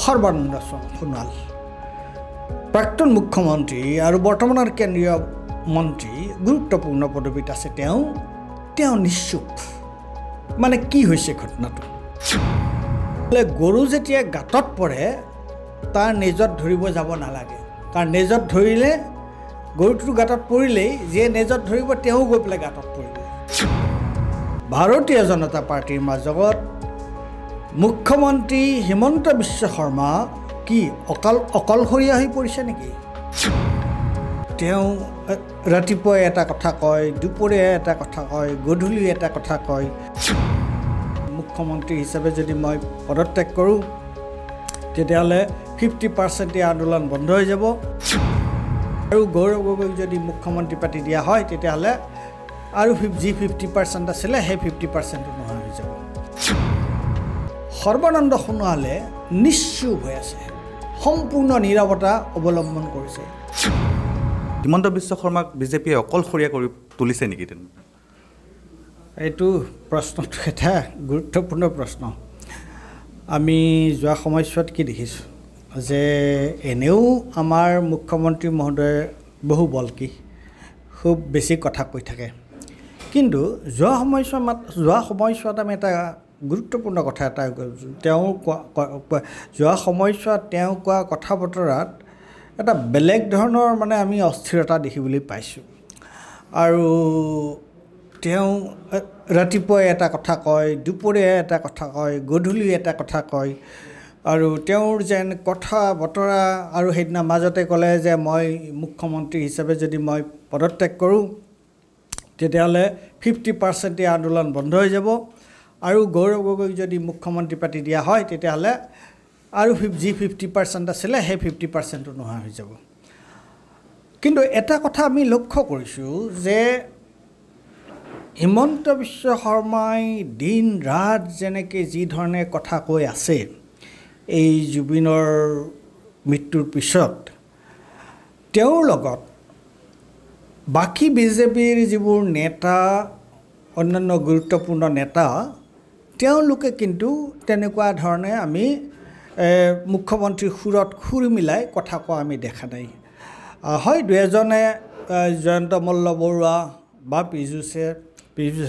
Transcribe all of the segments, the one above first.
সৰ্বানন্দ সোণোৱাল প্ৰাক্তন মুখ্যমন্ত্ৰী আৰু বৰ্তমানৰ কেন্দ্ৰীয় মন্ত্ৰী গুৰুত্বপূৰ্ণ পদবীত আছে তেওঁ নিশ্চুপ মানে কি হৈছে ঘটনাটো গৰু যেতিয়া গাঁতত পৰে তাৰ নেজত ধৰিব যাব নালাগে কাৰণ নেজত ধৰিলে গৰুটো গাঁতত পৰিলেই যে নেজত ধৰিব তেওঁ গৈ পেলাই গাঁতত পৰিব ভাৰতীয় জনতা পাৰ্টিৰ মাজত মুখ্যমন্ত্ৰী হিমন্ত বিশ্ব শৰ্মা কি অকলশৰীয়া হৈ পৰিছে নেকি তেওঁ ৰাতিপুৱা এটা কথা কয় দুপৰীয়া এটা কথা কয় গধূলি এটা কথা কয় মুখ্যমন্ত্ৰী হিচাপে যদি মই পদত্যাগ কৰোঁ তেতিয়াহ'লে 50% আন্দোলন বন্ধ হৈ যাব আৰু গৌৰৱ গগৈক যদি মুখ্যমন্ত্ৰী পাতি দিয়া হয় তেতিয়াহ'লে আৰু যি 50% আছিলে সেই 50% নোহোৱা হৈ যাব সৰ্বানন্দ সোণোৱালে নিশ্চুপ হৈ আছে সম্পূৰ্ণ নীৰৱতা অৱলম্বন কৰিছে হিমন্ত বিশ্ব শৰ্মাক বিজেপিয়ে অকলশৰীয়া কৰি তুলিছে নেকি তেনে এইটো প্ৰশ্নটো এটা গুৰুত্বপূৰ্ণ প্ৰশ্ন আমি যোৱা সময়ছোৱাত কি দেখিছোঁ যে এনেও আমাৰ মুখ্যমন্ত্ৰী মহোদয়ে বহু বলকি খুব বেছি কথা কৈ থাকে কিন্তু যোৱা সময়ছোৱাত আমি এটা গুৰুত্বপূৰ্ণ কথা এটা তেওঁ যোৱা সময়ছোৱাত তেওঁ কোৱা কথা বতৰাত এটা বেলেগ ধৰণৰ মানে আমি অস্থিৰতা দেখিবলৈ পাইছোঁ আৰু তেওঁ ৰাতিপুৱা এটা কথা কয় দুপৰীয়া এটা কথা কয় গধূলি এটা কথা কয় আৰু তেওঁৰ যেন কথা বতৰা আৰু সেইদিনা মাজতে ক'লে যে মই মুখ্যমন্ত্ৰী হিচাপে যদি মই পদত্যাগ কৰোঁ তেতিয়াহ'লে 50% আন্দোলন বন্ধ হৈ যাব আৰু গৌৰৱ গগৈক যদি মুখ্যমন্ত্ৰী পাতি দিয়া হয় তেতিয়াহ'লে আৰু যি 50% আছিলে সেই 50% নোহোৱা হৈ যাব কিন্তু এটা কথা আমি লক্ষ্য কৰিছোঁ যে হিমন্ত বিশ্ব শৰ্মাই দিন ৰাত যেনেকৈ যি ধৰণে কথা কৈ আছে এই জুবিনৰ মৃত্যুৰ পিছত তেওঁৰ লগত বাকী বিজেপিৰ যিবোৰ নেতা অন্যান্য গুৰুত্বপূৰ্ণ নেতা তেওঁলোকে কিন্তু তেনেকুৱা ধৰণে আমি মুখ্যমন্ত্ৰীৰ সুৰত সুৰ মিলাই কথা কোৱা আমি দেখা নাই হয় দুই এজনে জয়ন্ত মল্ল বৰুৱা বা পীযুষ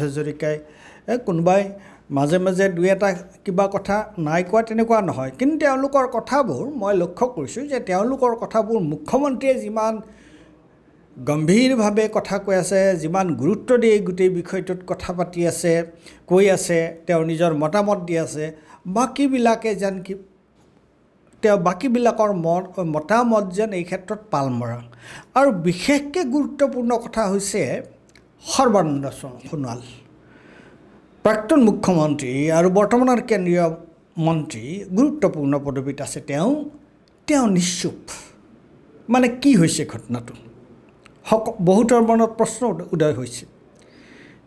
হাজৰিকাই কোনোবাই মাজে মাজে দুই এটা কিবা কথা নাই কোৱা তেনেকুৱা নহয় কিন্তু তেওঁলোকৰ কথাবোৰ মই লক্ষ্য কৰিছোঁ যে তেওঁলোকৰ কথাবোৰ মুখ্যমন্ত্ৰীয়ে যিমান গম্ভীৰভাৱে কথা কৈ আছে যিমান গুৰুত্ব দি গোটেই বিষয়টোত কথা পাতি আছে কৈ আছে তেওঁ নিজৰ মতামত দি আছে বাকীবিলাকে যেন কি তেওঁ বাকীবিলাকৰ মতামত যেন এই ক্ষেত্ৰত পাল মৰা আৰু বিশেষকৈ গুৰুত্বপূৰ্ণ কথা হৈছে সৰ্বানন্দ সোণোৱাল প্ৰাক্তন মুখ্যমন্ত্ৰী আৰু বৰ্তমানৰ কেন্দ্ৰীয় মন্ত্ৰী গুৰুত্বপূৰ্ণ পদবীত আছে তেওঁ নিশ্চুপ মানে কি হৈছে ঘটনাটো বহুতৰ মনত প্ৰশ্ন উদয় হৈছে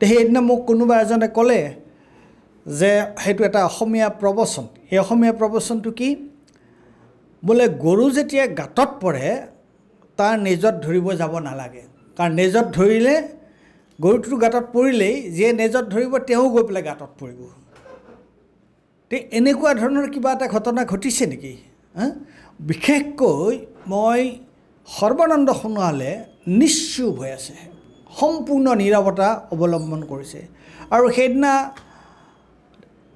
সেইদিনা মোক কোনোবা এজনে ক'লে যে সেইটো এটা অসমীয়া প্ৰবচন এই অসমীয়া প্ৰবচনটো কি বোলে গৰু যেতিয়া গাঁতত পৰে তাৰ নেজত ধৰিব যাব নালাগে কাৰণ নেজত ধৰিলে গৰুটো গাঁতত পৰিলেই যে নেজত ধৰিব তেওঁ গৈ পেলাই গাঁতত পৰিব এনেকুৱা ধৰণৰ কিবা এটা ঘটনা ঘটিছে নেকি বিশেষকৈ মই সৰ্বানন্দ সোণোৱালে নিশ্চুপ হৈ আছে সম্পূৰ্ণ নীৰৱতা অৱলম্বন কৰিছে আৰু সেইদিনা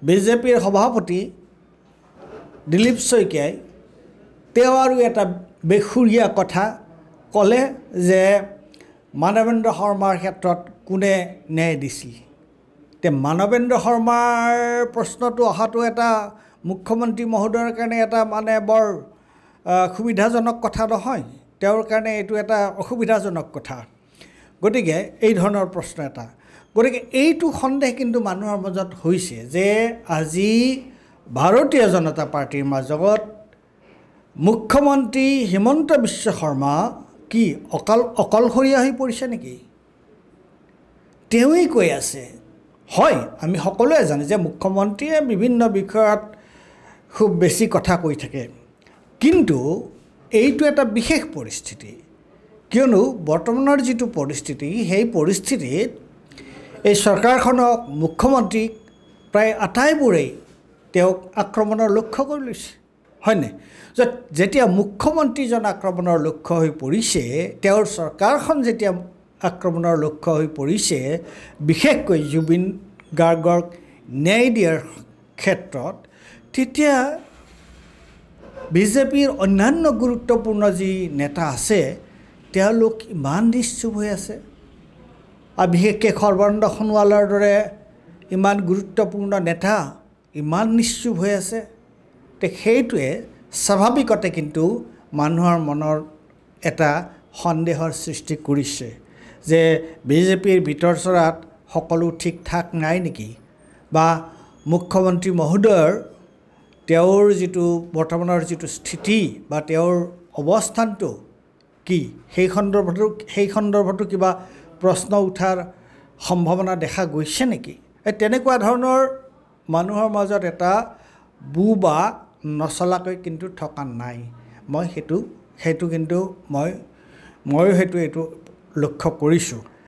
বিজেপিৰ সভাপতি দিলীপ শইকীয়াই তেওঁ আৰু এটা বেসুৰীয়া কথা ক'লে যে মানৱেন্দ্ৰ শৰ্মাৰ ক্ষেত্ৰত কোনে ন্যায় দিছিল মানৱেন্দ্ৰ শৰ্মাৰ প্ৰশ্নটো অহাটো এটা মুখ্যমন্ত্ৰী মহোদয়ৰ কাৰণে এটা মানে বৰ সুবিধাজনক কথা নহয় তেওঁৰ কাৰণে এইটো এটা অসুবিধাজনক কথা গতিকে এই ধৰণৰ প্ৰশ্ন এটা গতিকে এইটো সন্দেহ কিন্তু মানুহৰ মাজত হৈছে যে আজি ভাৰতীয় জনতা পাৰ্টিৰ মাজত মুখ্যমন্ত্ৰী হিমন্ত বিশ্ব শৰ্মা কি অকলশৰীয়া হৈ পৰিছে নেকি তেওঁই কৈ আছে হয় আমি সকলোৱে জানো যে মুখ্যমন্ত্ৰীয়ে বিভিন্ন বিষয়ত খুব বেছি কথা কৈ থাকে কিন্তু এইটো এটা বিশেষ পৰিস্থিতি কিয়নো বৰ্তমানৰ যিটো পৰিস্থিতি সেই পৰিস্থিতিত এই চৰকাৰখনক মুখ্যমন্ত্ৰীক প্ৰায় আটাইবোৰেই তেওঁক আক্ৰমণৰ লক্ষ্য কৰি লৈছে হয়নে যেতিয়া মুখ্যমন্ত্ৰীজন আক্ৰমণৰ লক্ষ্য হৈ পৰিছে তেওঁৰ চৰকাৰখন যেতিয়া আক্ৰমণৰ লক্ষ্য হৈ পৰিছে বিশেষকৈ জুবিন গাৰ্গক ন্যায় দিয়াৰ ক্ষেত্ৰত তেতিয়া বিজেপিৰ অন্যান্য গুৰুত্বপূৰ্ণ যি নেতা আছে তেওঁলোক ইমান নিশ্চুপ হৈ আছে আৰু বিশেষকৈ সৰ্বানন্দ সোণোৱালৰ দৰে ইমান গুৰুত্বপূৰ্ণ নেতা ইমান নিশ্চুপ হৈ আছে সেইটোৱে স্বাভাৱিকতে কিন্তু মানুহৰ মনৰ এটা সন্দেহৰ সৃষ্টি কৰিছে যে বিজেপিৰ ভিতৰচৰাত সকলো ঠিক ঠাক নাই নেকি বা মুখ্যমন্ত্ৰী মহোদয়ৰ তেওঁৰ যিটো বৰ্তমানৰ যিটো স্থিতি বা তেওঁৰ অৱস্থানটো কি সেই সন্দৰ্ভতো কিবা প্ৰশ্ন উঠাৰ সম্ভাৱনা দেখা গৈছে নেকি তেনেকুৱা ধৰণৰ মানুহৰ মাজত এটা বা নচলাকৈ কিন্তু থকা নাই মই সেইটো কিন্তু ময়ো সেইটো লক্ষ্য কৰিছোঁ